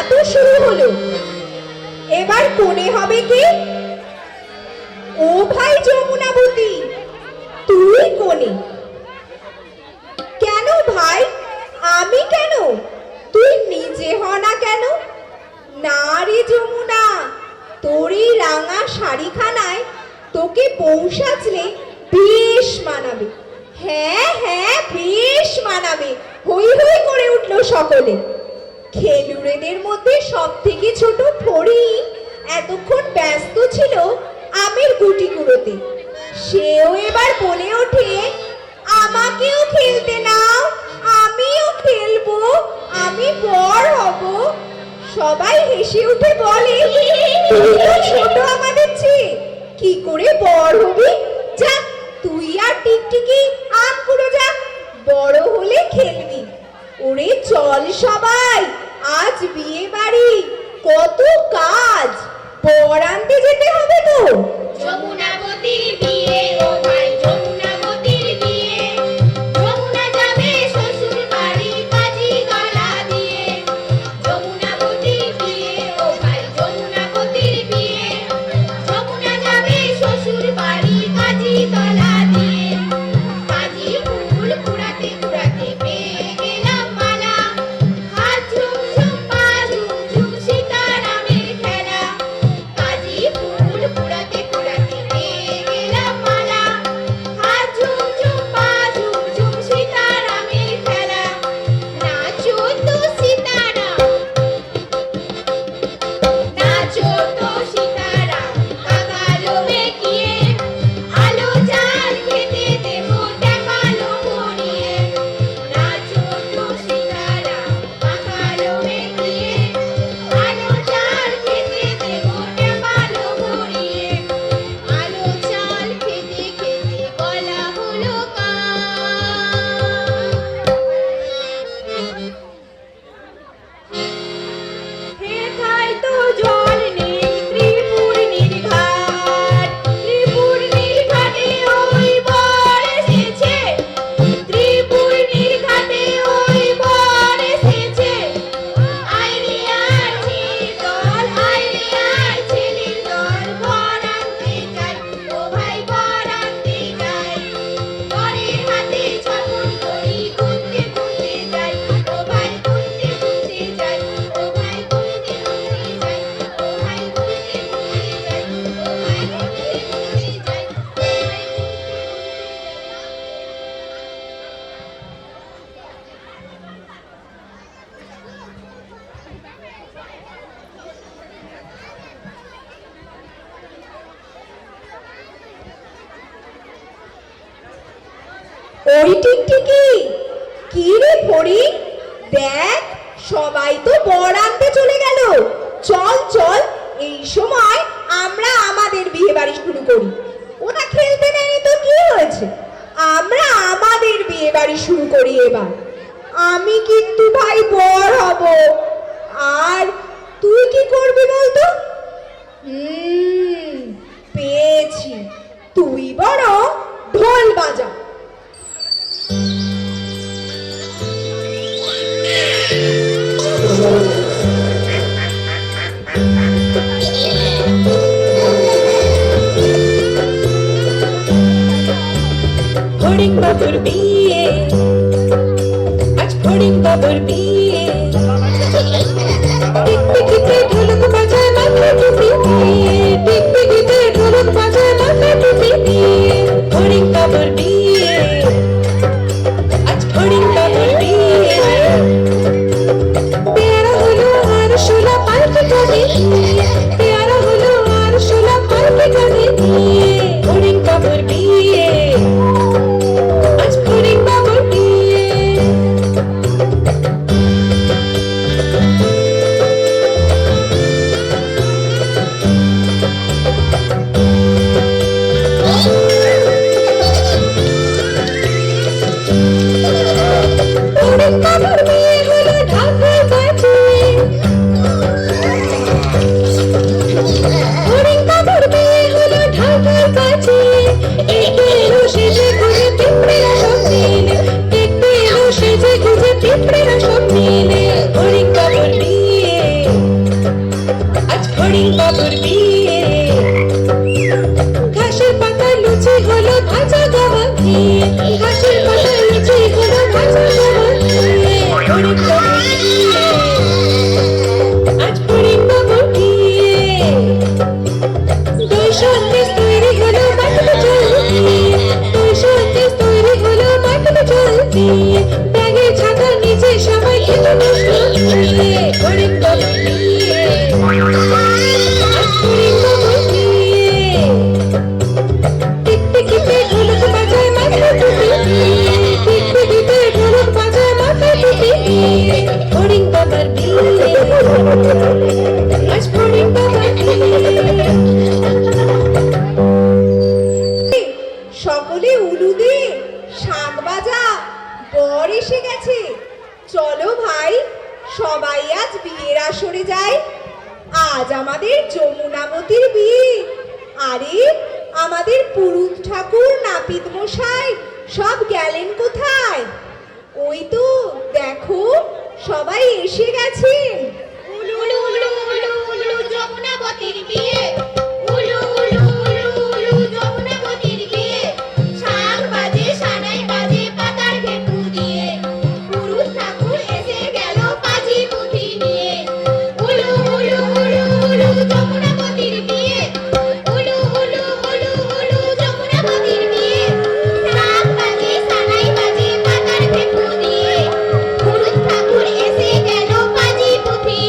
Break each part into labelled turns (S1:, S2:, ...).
S1: তো শুরু হলো। এবার কোণে হবে কি? ও ভাই যমুনাবতী, তুই কোণে। কেন ভাই? আমি কেন? তুই নিজে হ না কেন? না রে যমুনা, তোর এই রাঙা শাড়িখানায় তোকে বউ সাজলে বেশ মানাবে। হ্যাঁ হ্যাঁ, বেশ মানাবে। হই হই করে উঠল সকলে। খেলুড়েদের মধ্যে সব থেকে ছোট ফড়িং এতক্ষণ ব্যস্ত ছিল আমের গুটি কুড়োতে। সেও এবার বলে ওঠে, আমাকেও খেলতে নাও, আমিও খেলবো, আমি বর হব। সবাই হেসে উঠে বলে, তুই তো ছোট আমাদের চেয়ে, কি করে বর হবি? যা, তুই আর টিকটিকি আম কুড়ো যা, বড় হলে খেলবি। ওরে চল সবাই, আজ বিয়ে বাড়ি, কত কাজ, বর আনতে যেতে হবে তো।
S2: যমুনাবতীর বিয়ে, ও ভাই যমুনাবতীর বিয়ে, যমুনা যাবে শ্বশুর বাড়ি কাজী গলা দিয়ে। যমুনাবতীর বিয়ে, ও ভাই যমুনাবতীর বিয়ে, যমুনা যাবে শ্বশুর বাড়ি কাজী গলা দিয়ে। কাজী ফুল কুড়াতে কুড়াতে পেয়ে গেলাম মালা, হাত ঝুমঝুম পা ঝুমঝুম সীতারামের খেলা। কাজী ফুল কুড়াতে কুড়াতে পেয়ে গেলাম মালা, হাত ঝুমঝুম পা ঝুমঝুম সীতারামের খেলা। নাচো তো সীতারাম, নাচো তো সীতারাম, কাকালো বেঁকিয়ে, আলো চাল খেতে দেবো ট্যাপালো ভরিয়ে। নাচো তো সীতারাম, কাকালো বেঁকিয়ে, আলো চাল খেতে দেবো ট্যাপালো ভরিয়ে। আলো চাল খেতে খেতে গলা হলো হেথায় তো জল নেই ত্রিপুর্ণির ঘাট, ত্রিপুর্ণির ঘাটে ওই বর এসেছে, ত্রিপুর্ণির ঘাটে ওই বর এসেছে। আইরে আর ছেলের দল, আইরে আর ছেলের দল, বর আনতে যাই, ও ভাই বর আনতে যাই। বরের হাতে ছপন করি গুনতে গুনতে যাই, ও ভাই গুনতে গুনতে যাই, ও ভাই গুনতে গুনতে যাই, ও ভাই গুনতে গুনতে যাই, ও ভাই গুনতে গুনতে যাই, ও
S1: ওই টিকটিকি, কি রে ফড়িং, দেখ সবাই তো বর আনতে চলে গেল। চল চল, এই সময় আমরা আমাদের বিয়ে বাড়ি শুরু করি। ওরা খেলতে নেয়নি তো কি হয়েছে, আমরা আমাদের বিয়ে বাড়ি শুরু করি এবার। আমি কিন্তু ভাই বর হব। আর তুই কি করবি বলতো? পেয়েছি, তুই বরং ঢোল বাজা।
S3: ফড়িং বাবুর বিয়ে, আজ ফড়িং বাবুর বিয়ে, টিকটিকিতে ঢোলক বাজায় মাথায় টুপি দিয়ে, টিকটিকিতে ঢোলক বাজায় মাথায় টুপি দিয়ে। ফড়িং বাবুর বিয়ে, আজ ফড়িং বাবুর বিয়ে, পেয়ারা হলো আর শোলা পালকি কাঁধে নিয়ে, পেয়ারা হলো আর শোলা পালকি কাঁধে নিয়ে। ফড়িং বাবুর বিয়ে, আজ ফড়িং বাবুর বিয়ে। ফড়িং বাবুর বিয়ে ঘাসের পাতা লুচি হলো ভাজা গাওয়া দিয়ে ঘাসের পাতা লুচি হলো ভাজা গাওয়া দিয়ে ফড়িং বাবুর বিয়ে আজ ফড়িং বাবুর বিয়ে দই সন্দেশ তৈরি হলো মাটন জল দিয়ে দই সন্দেশ তৈরি হলো মাটন জল দিয়ে ব্যাগের ছাতার নিচে সবাই খেতে বসলো দিয়ে ফড়িং বাবুর বিয়ে আজ ফড়িং বাবুর বিয়ে টিকটিকিতে ঢোলক বাজায় মাথায় টুপি দিয়ে টিকটিকিতে ঢোলক বাজায় মাথায় টুপি দিয়ে ফড়িং বাবার বিয়ে আজ ফড়িং বাবার বিয়ে
S1: সকলে উলু দে, শাঁখ বাজা, বর এসে গেছে। চলো ভাই, সবাই আজ বিয়ের আসরে যাই। আজ আমাদের যমুনাবতীর বিয়ে। আরে আমাদের পুরুত ঠাকুর নাপিত মশাই সব গেলেন কোথায়? ওই তো দেখো, সবাই এসে গেছেন।
S2: উলু উলু উলু উলু উলু যমুনাবতীর বিয়ে উলু উলু উলু উলু যমুনাবতীর বিয়ে শাঁখ বাজে সানাই বাজে পাতার ভেটু দিয়ে পুরুষ ঠাকুর এসে গেল পাজি পুঁথি নিয়ে উলু উলু উলু উলু যমুনাবতীর বিয়ে উলু উলু উলু উলু যমুনাবতীর বিয়ে শাঁখ বাজে সানাই বাজে পাতার ভেটু দিয়ে পুরুষ ঠাকুর এসে গেল পাজি পুঁথি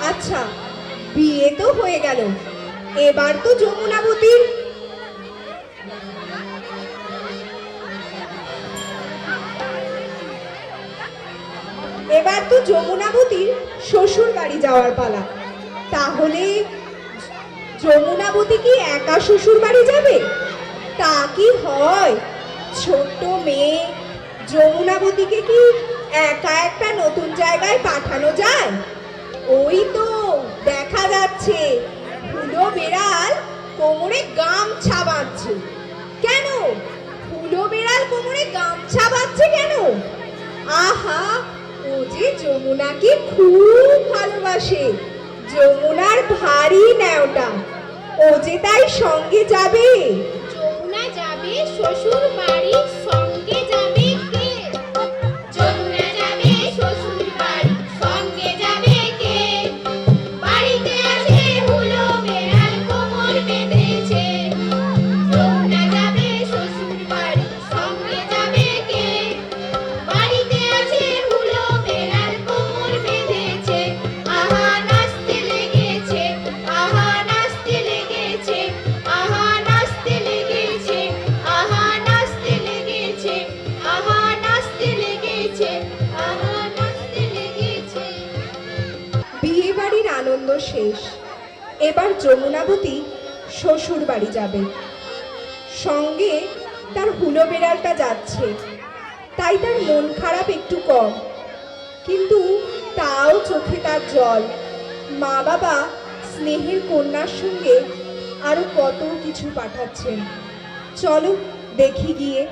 S1: আচ্ছা, বিয়ে তো হয়ে গেল, এবার তো যমুনাবতীর যমুনাবতীর শ্বশুর বাড়ি যাওয়ার পালা। তাহলে যমুনাবতী কি একা শ্বশুর বাড়ি যাবে? তা কি হয়? ছোট্ট মেয়ে যমুনাবতীকে কি একা একটা নতুন জায়গায় পাঠানো যায়? ওই তো দেখা যাচ্ছে হুলো বেড়াল কোমরে গামছা বাঁধছে। কেন হুলো বেড়াল কোমরে গামছা বাঁধছে কেন? আহা, ও যে যমুনাকে খুব ভালোবাসে, যমুনার ভারী ন্যাওটা, ও যে তাই সঙ্গে যাবে।
S2: যমুনা যাবে শ্বশুর বাড়ি, সঙ্গে যাবে কে? যমুনা যাবে শ্বশুর বাড়ি, সঙ্গে যাবে কে? বাড়িতে আছে হুলো বেড়াল কোমর বেঁধেছে। যমুনা যাবে শ্বশুর বাড়ি, সঙ্গে যাবে কে? বাড়িতে আছে হুলো বেড়াল কোমর বেঁধেছে। আহা নাচতে লেগেছে, আহা নাচতে লেগেছে, আহা নাচতে লেগেছে, আহা নাচতে লেগেছে, আহা নাচতে লেগেছে, আহা নাচতে লেগেছে।
S1: বিয়ে বাড়ির আনন্দ শেষ, এবার যমুনাবতী শ্বশুর বাড়ি যাবে। সঙ্গে তার হুলো বেড়ালটা যাচ্ছে, তাই তার মন খারাপ একটু কম, কিন্তু তাও চোখে তার জল। মা বাবা স্নেহের কন্যার সঙ্গে আরো কত কিছু পাঠাচ্ছেন। চলো দেখি গিয়ে।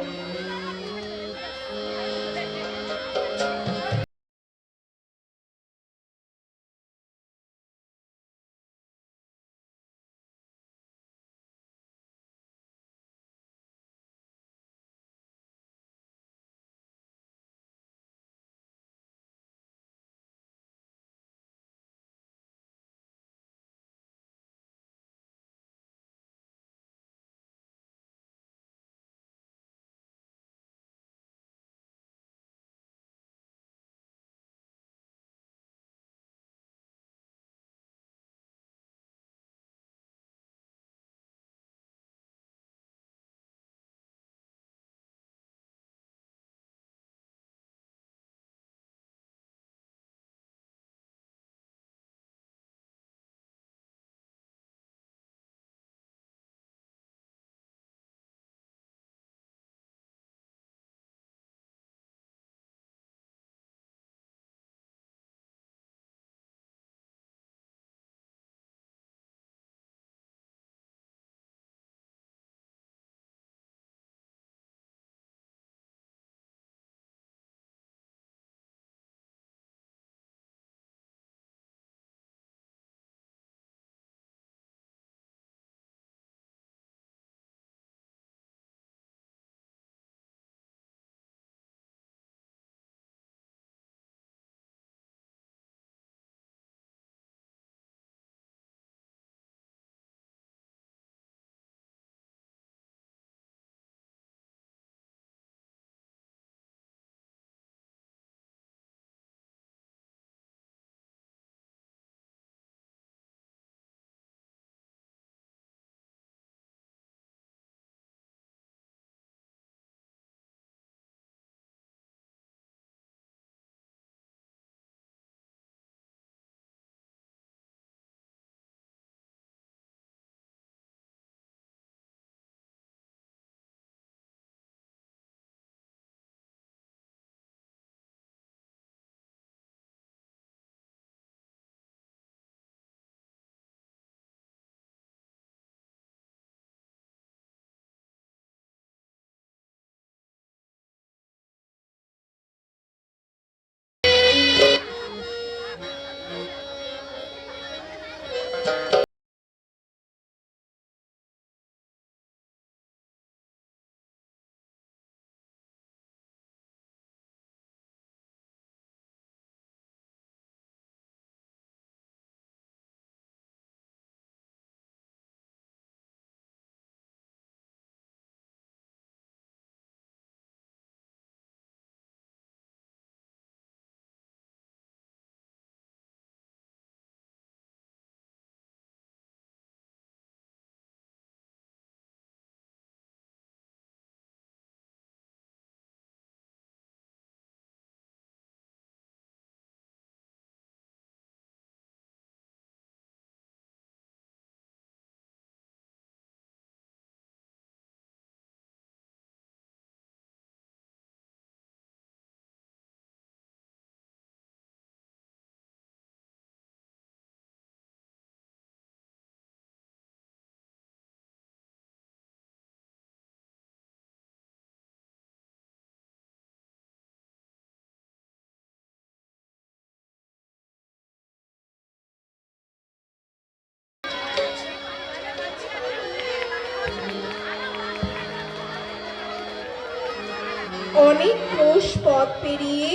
S1: অনেক ক্রোশ পথ পেরিয়ে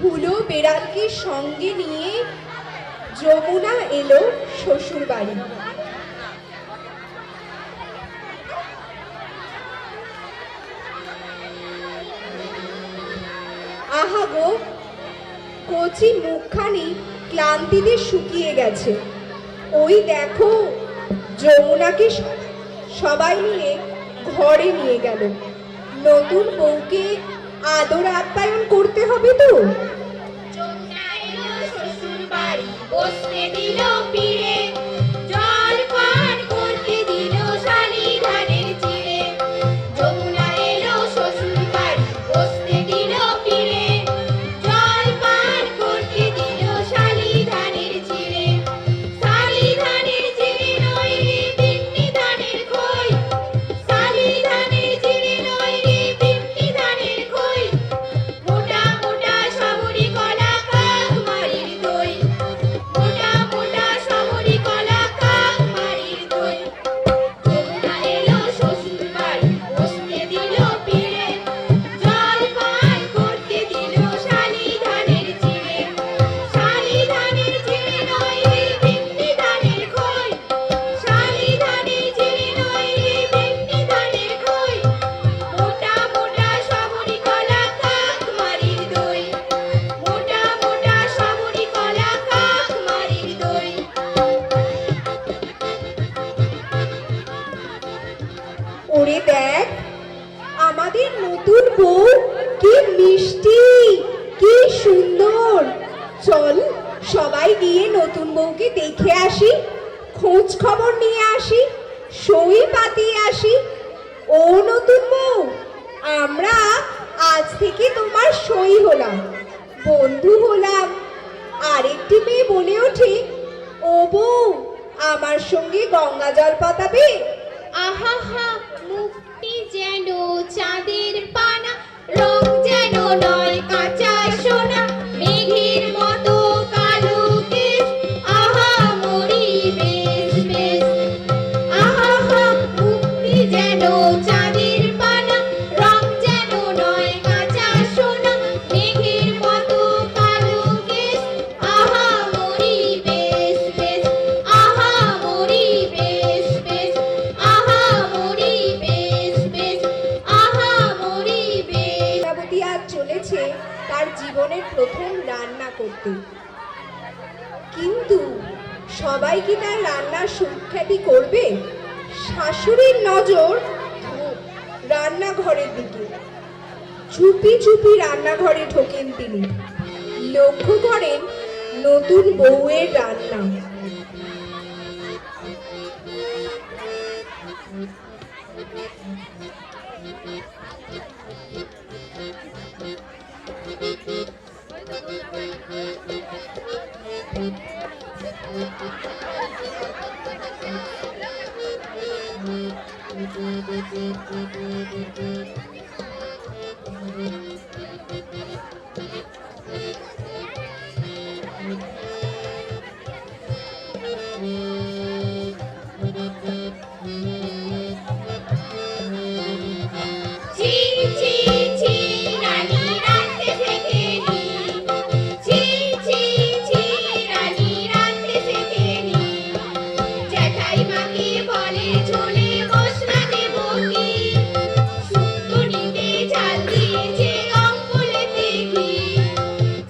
S1: হুলো বেড়ালকে সঙ্গে নিয়ে যমুনা এলো শ্বশুর বাড়ি। আহা গো, কচি মুখখানি ক্লান্তিতে শুকিয়ে গেছে। ওই দেখো, যমুনাকে সবাই মিলে ঘরে নিয়ে গেল। নতুন বউকে আদর আপ্যায়ন করতে হবে তো।
S2: যমুনা এলো শ্বশুর বাড়ি, বসতে দিল পিড়ে, জল পান করতে দিল শালি ধানের চিড়ে। যমুনা এলো শ্বশুর বাড়ি, বসতে দিল পিড়ে, জল পান করতে দিল শালি ধানের চিড়ে। শালি ধানের চিড়ে নয় রে বিন্নি ধানের খই, শালি ধানের চিড়ে নয় রে বিন্নি ধানের খই। মোটা মোটা সবরি কলা কাক মারির দই, মোটা মোটা সবরি কলা কাক মারির দই। যমুনা এলো শ্বশুর বাড়ি, বসতে দিল পিড়ে, জল পান করতে দিল শালি ধানের চিড়ে। শালি ধানের চিড়ে নয় রে বিন্নি ধানের খই, শালি ধানের চিড়ে নয় রে বিন্নি ধানের খই। মোটা মোটা সবরি কলা কাক মারির দই, মোটা মোটা সবরি কলা কাক মারির দই।
S1: ওরে দেখ, আমাদের নতুন বউ কি মিষ্টি, কি সুন্দর। চল সবাই গিয়ে নতুন বউকে দেখে আসি, খোঁজ খবর নিয়ে আসি, সই পাতিয়ে আসি। ও নতুন বউ, আমরা আজ থেকে তোমার সই হলাম, বন্ধু হলাম। আরেকটি মেয়ে বলে ওঠে, ও বউ, আমার সঙ্গে গঙ্গা জল পাতাবে?
S2: আহা, মুক্তি যেন চাঁদের পানা, রং যেন নয় কাঁচা সোনা, মেঘের মতো কালো কেশ, আহা মরি বেশ বেশ। আহা, মুক্তি যেন চাঁদের পানা, রং যেন নয় কাঁচা সোনা, মেঘের মতো কালো কেশ, আহা মরি বেশ বেশ। আহা মরি বেশ বেশ, আহা মরি বেশ বেশ, আহা মরি বেশ।
S1: প্রজাপতি আজ চলেছে তার জীবনের প্রথম রান্না করতে, কিন্তু সবাই কি তার রান্নার সুখ্যাতি করবে? শাশুড়ির নজর রান্নাঘরের দিকে। চুপি চুপি রান্নাঘরে ঢোকেন তিনি, লক্ষ্য করেন নতুন বউয়ের রান্না।
S2: ছি ছি ছি রানী রাঁধতে শেখেনি, ছি ছি ছি রানী রাঁধতে শেখেনি। জ্যাঠাই মাকে বলে চলে মশলা দেব কি, শুক্তো নিতে ঝাল দিয়েছে অঙ্কুলেতে ঘি।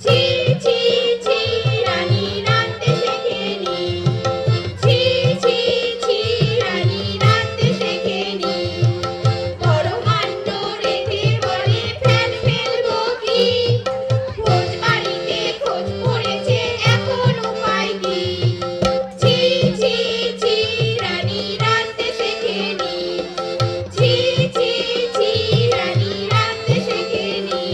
S2: ছি ছি ছি রানী রাঁধতে শেখেনি, ছি ছি ছি রানী রাঁধতে শেখেনি। বড় কাণ্ড রেখে বলে ফেল ফেলবো কি, খোঁজ বাড়িতে খোঁজ পড়েছে এখন উপায় কি। ছি ছি ছি রানী রাঁধতে শেখেনি, ছি ছি ছি রানী রাঁধতে শেখেনি,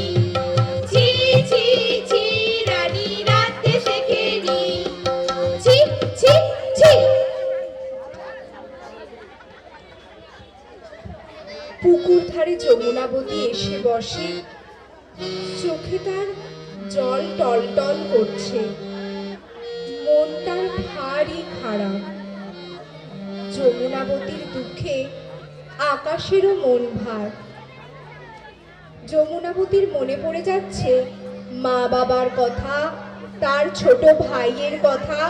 S2: ছি ছি ছি রানী রাঁধতে শেখেনি, ছি ছি ছি।
S1: পুকুর ধারে যমুনাবতী এসে বসে, চোখে তার জল টলটল করছে, মন তার ভারী খারাপ। যমুনাবতীর দুঃখে আকাশেরও মন ভার। যমুনাবতীর মনে পড়ে যাচ্ছে মা বাবার কথা, তার ছোট ভাইয়ের কথা,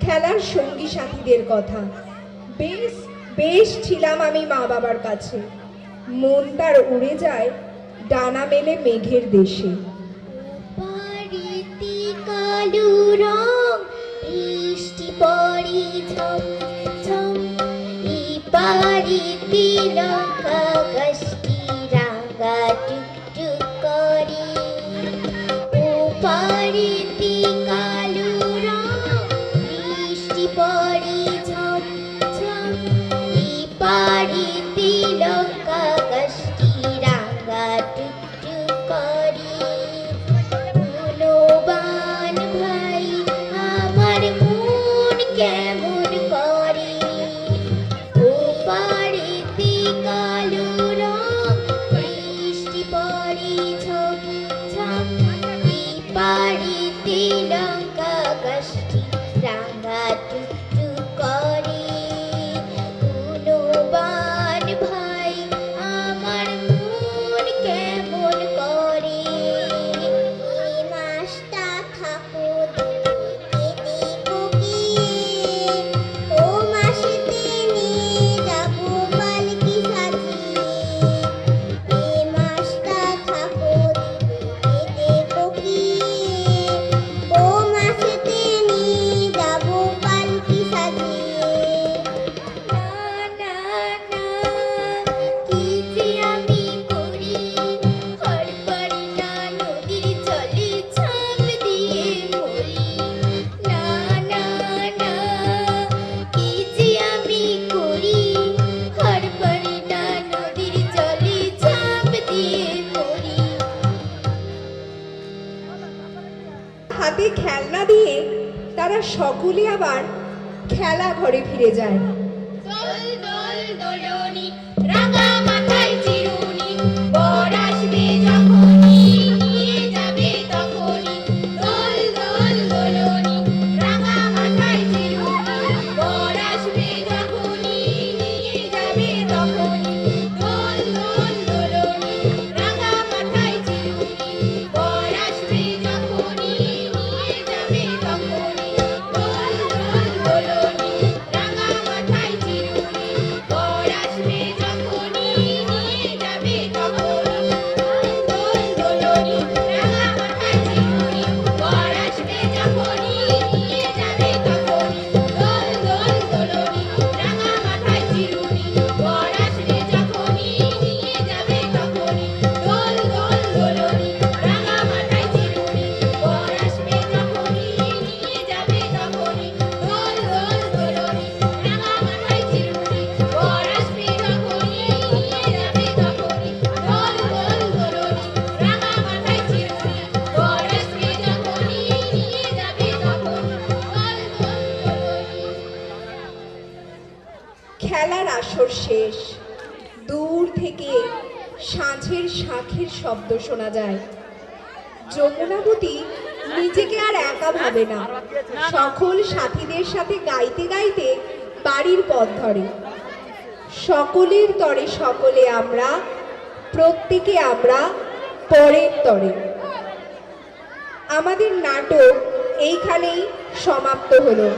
S1: খেলার সঙ্গী সাথীদের কথা। বেশ বেশ ছিলাম আমি মা বাবার কাছে। মন তার উড়ে যায় ডানা মেলে মেঘের দেশে।
S2: পারিতি কালো রং বৃষ্টি পড়ে ঝম ঝম, এই পারিতি লঙ্কা গাছটি রাঙা টুকটুক করে। ও পারিতি কালো রং বৃষ্টি পড়ে ঝম ঝম, এই পারিতি লঙ্কা গাছটি রাঙা টুকটুক করে। মূল্যবান ভাই আমার মন কেমন করে, ও পাড়েতে কালো রং বৃষ্টি পড়ে ঝম ঝম, এই পাড়েতে লঙ্কা গাছটি রাঙা টুকটুক করে। মূল্যবান ভাই আমার মন কেমন করে, এই মাসটা থাকো দেখতে দেখো কি, ও মাসেতে নিয়ে যাবো পালকি সাজিয়ে। এই মাসটা থাকো দেখতে দেখো কি, ও মাসেতে নিয়ে যাবো পালকি সাজিয়ে। না না না, কি যে আমি করি, ঘর পারি না নদীর জলে ঝাঁপ দিয়ে মরি। না না না, কি যে আমি করি, ঘর পারি না নদীর জলে ঝাঁপ দিয়ে মরি।
S1: হাতে খেলনা দিয়ে তারা সকলে আবার খেলা ঘরে ফিরে যায়।
S2: দোল দোল দোলনি, রাঙা মাথায় চিরুনি, বর আসবে যখনই নিয়ে যাবে তখনই। দোল দোল দোলনি, রাঙা মাথায় চিরুনি, বর আসবে যখনই নিয়ে যাবে তখনই। দোল দোল দোলনি, রাঙা মাথায় চিরুনি, বর আসবে যখনই নিয়ে যাবে তখনই। দোল দোল দোলনি, রাঙা মাথায় চিরুনি, বর আসবে যখনই নিয়ে যাবে তখনই। দোল দোলনি, রাঙা মাথায় চিরুনি, বর আসবে যখনই নিয়ে যাবে তখনই। দোল দোল দোলনি, রাঙা মাথায় চিরুনি, বর আসবে যখনই নিয়ে যাবে তখনই। দোল দোল দোলনি, রাঙা মাথায় চিরুনি, বর আসবে যখনই নিয়ে যাবে তখনই। দোল দোল দোলনি, রাঙা মাথায় চিরুনি, বর আসবে যখনই নিয়ে যাবে তখনই। দোল দোল দোলনি, রাঙা মাথায় চিরুনি, বর আসবে যখনই নিয়ে যাবে তখনই। দোল দোল দোলনি।
S1: খেলার আসর শেষ। দূর থেকে সাঁঝের শাঁখের শব্দ শোনা যায়। যমুনাবতী নিজেকে আর একা ভাবে না, সকল সাথীদের সাথে গাইতে গাইতে বাড়ির পথ ধরে। সকলের তরে সকলে আমরা, প্রত্যেকে আমরা পরের তরে। আমাদের নাটক এইখানেই সমাপ্ত হলো।